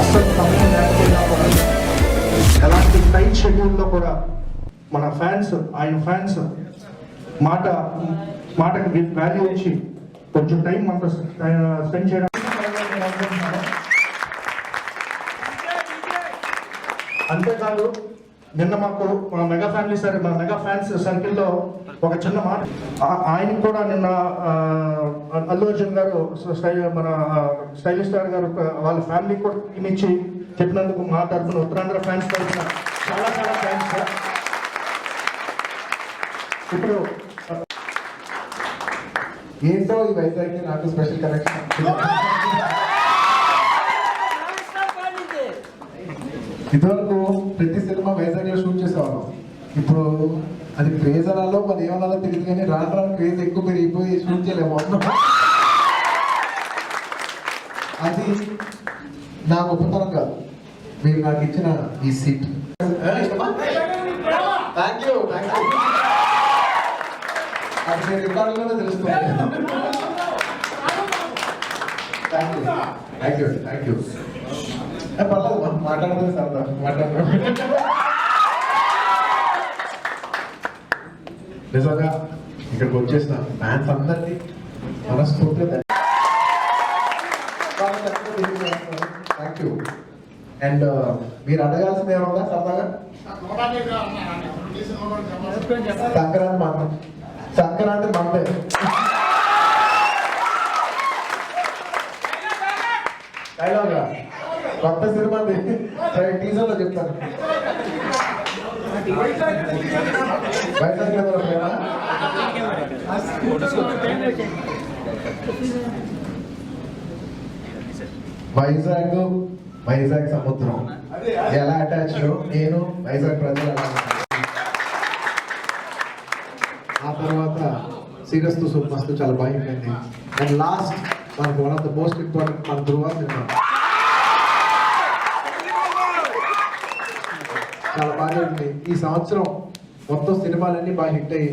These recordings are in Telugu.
అసలు సమయం లేకపోయినా కూడా ఎలాంటి టైట్ షెడ్యూల్లో కూడా మన ఫ్యాన్స్ ఆయన ఫ్యాన్స్ మాటకి వాల్యూ ఇచ్చి కొంచెం టైం మనతో స్పెండ్ చేయడం. అంతేకాదు నిన్న మాకు మా మెగా ఫ్యామిలీ మా మెగా ఫ్యాన్స్ సర్కిల్లో ఒక చిన్న మాట, ఆయనకు కూడా నిన్న అల్లు అర్జున్ గారు మన స్టైలిష్ స్టార్ గారు వాళ్ళ ఫ్యామిలీ కూడా ఇచ్చి చెప్పినందుకు మా తరఫున ఉత్తరాంధ్ర ఫ్యాన్స్ తరఫున చాలా చాలా థ్యాంక్స్ సార్. ఇప్పుడు ఏంటో ఈ వైజాగ్కి నాకు స్పెషల్ కనెక్షన్. ఇదివరకు ప్రతి సినిమా వైజాగ్లో షూట్ చేసేవాళ్ళం. ఇప్పుడు అది క్రేజ్ అనాలో మరి ఏమనాలో తెలియదు, కానీ రాను రాను క్రేజ్ ఎక్కువ పెరిగిపోయి షూట్ చేయలేము. అది నా గొప్పతనం కాదు, మీరు నాకు ఇచ్చిన ఈ సీట్. థ్యాంక్ యూ అది నేను రికార్డులోనే తెలుస్తుంది. థ్యాంక్ యూ పర్లేదు, మాట్లాడుతుంది సరదా నిజంగా ఇక్కడికి వచ్చేసిన ఫ్యాన్స్ అందరినీ మనస్ఫూర్తిగా థ్యాంక్ యూ. అండ్ మీరు అడగాల్సింది ఏమన్నా సరదాగా? సంక్రాంతి మందే డైలాగా కొత్త సినిమా టీజర్ లో చెప్తాను. వైజాగ్ సముద్రం ఎలా అటాచ్ నేను వైజాగ్ ప్రజలు ఆ తర్వాత సీరియస్ తో మస్తు చాలా బాగుంటుంది. అండ్ లాస్ట్ మనకు one of the most important మన ధృవ సినిమా చాలా బాగా ఉంది. ఈ సంవత్సరం మొత్తం సినిమాలన్నీ బాగా హిట్ అయ్యి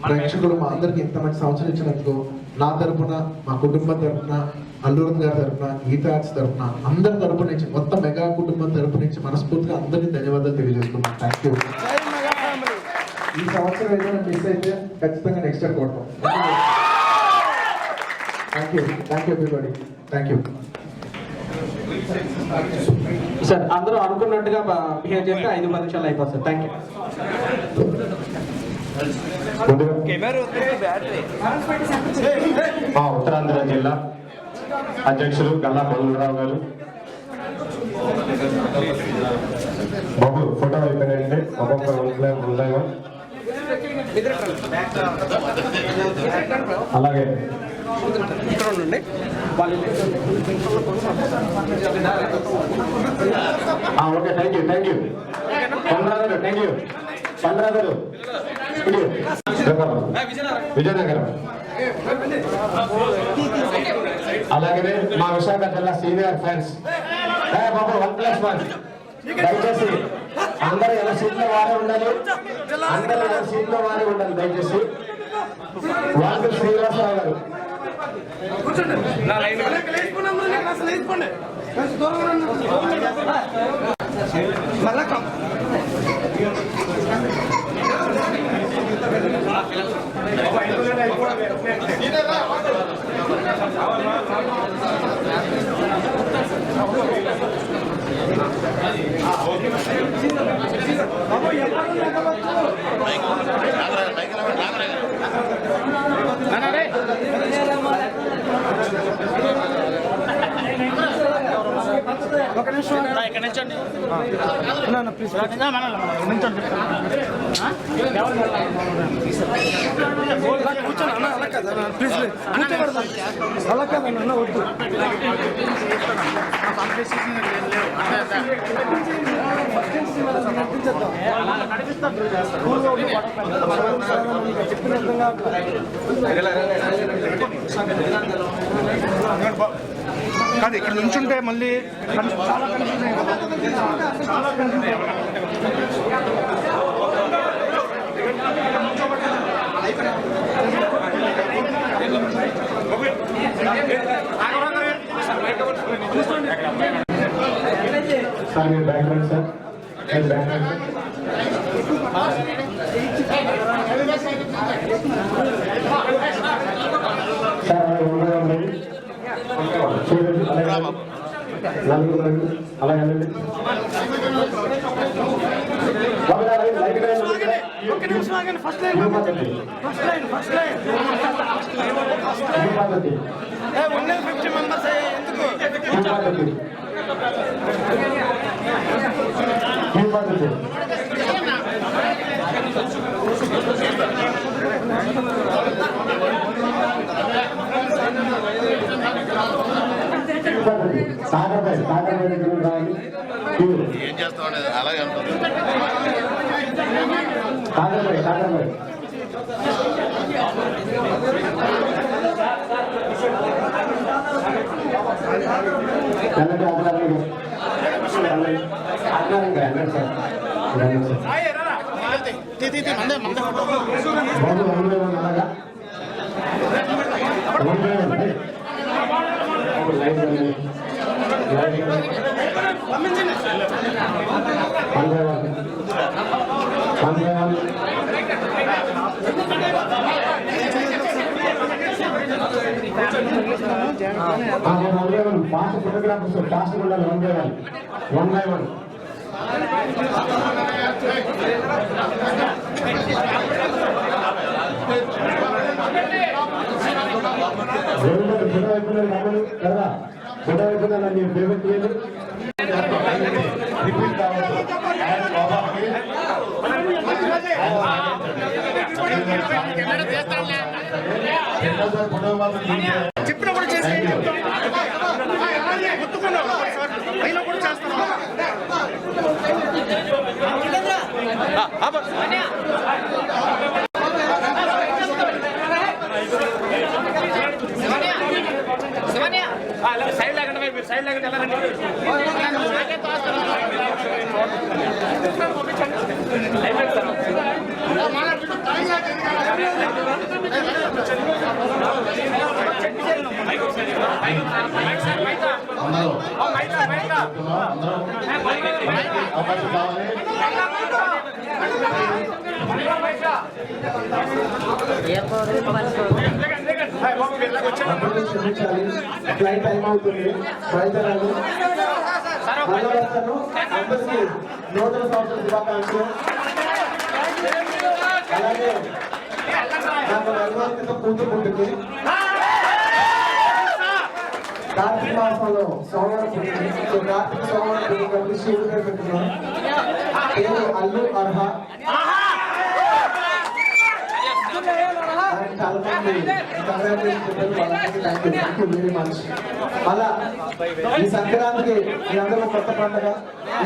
ప్రేక్షకులు మా అందరికి ఇంత మంచి సంవత్సరం ఇచ్చినందుకు నా తరపున, మా కుటుంబం తరపున, అల్లూరు గారి తరపున, గీతా ఆర్ట్స్ తరపున, అందరి తరపు నుంచి, మొత్తం మెగా కుటుంబం తరపు నుంచి మనస్ఫూర్తిగా అందరికీ ధన్యవాదాలు తెలియజేస్తున్నాను. Thank you. ఈ సంవత్సరం ఏదైనా మిస్ అయితే ఖచ్చితంగా నెక్స్ట్ ఇయర్ కొడతాం. Thank you everybody. Thank you sir. అందరూ అనుకున్నట్టుగా బిహేవ్ చేస్తే 5-10 నిమిషాలు అయిపోతుంది సార్. Thank you. మా ఉత్తరాంధ్ర జిల్లా అధ్యక్షులు గల్లా బొల్లురావు గారు, బాబు ఫోటో అయిపోయినంటే ఒక్కొక్క ఉందామా? అలాగే ఓకే, థ్యాంక్ యూ పంద్రాగారు, థ్యాంక్ యూ పంద్రాగారు, విజయనగరం. అలాగే మా విశాఖ జిల్లా సీనియర్ ఫ్యాన్స్ బాబు 1+1 దయచేసి అందరూ ఎలా సీట్లో వారే ఉండాలి, దయచేసి. వాళ్ళు శ్రీనివాసరావు గారు ఒక నిమిషం ఇక్కడ నుంచండి ప్లీజ్. కూర్చోండి అన్న, అలా కదా ప్లీజ్ కూర్చోబడతాను. అలా కాదన్న వద్దు. చెప్పిన విధంగా కాదు, ఇక్కడ నుంచుంటే మళ్ళీ చాలా కన్ఫ్యూజ్ అయ్యి చాలా కన్ఫ్యూజ్ అయ్యి సార్ మీరు బ్యాక్ రండి సార్. మీరు బ్యాక్ రండి. సార్ చూడండి అలాగే నలుగురు రండి. అలాగే వెళ్ళండి. ఏం చేస్తాం అనేది అలాగే ఉంటుంది. ఫాస్ట్ ఫోటోగ్రాఫర్స్ ఫాస్ట్ ఉండాలి. 1 by 1 ఫోటో అయిపోయినా కదా. ఫోటో అయిపోయినా నేను పేమెంట్ చేయాలి. రిపీట్ కావచ్చు. చెప్పినప్పుడు చేసి గుర్తుకున్నావు అయినా కూడా చేస్తాను. సైడ్ లాగండి మీరు సైడ్ లాగండి. ఫ్లైట్ టైం అవుతుంది. బయలుదేరాలి. అందరికీ నూతన సంవత్సర శుభాకాంక్షలు. అలాగే నాకు 4 క్రితం కూతురు పుట్టింది. కార్తీక మాసంలో సోమవారం పుట్టింది. సో కార్తీక సోమవారం పుట్టిన కాబట్టి శివుడు పేరు పెట్టుకున్నాం. పేరు అల్లు అర్హ. చాలా మంది థ్యాంక్ యూ వెరీ మచ్. మళ్ళా ఈ సంక్రాంతికి మీ అందరూ కొత్త పండుగ.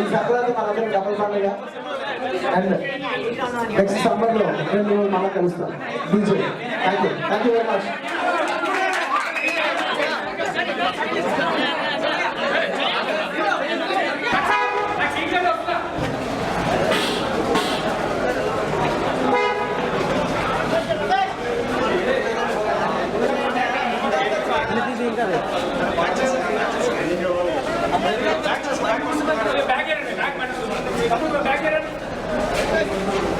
ఈ సంక్రాంతి మనందరం డబుల్ పండుగ. అండ్ నెక్స్ట్ సమ్మర్ లో నేను మళ్ళీ కలుస్తాను. Thank you very much. Bag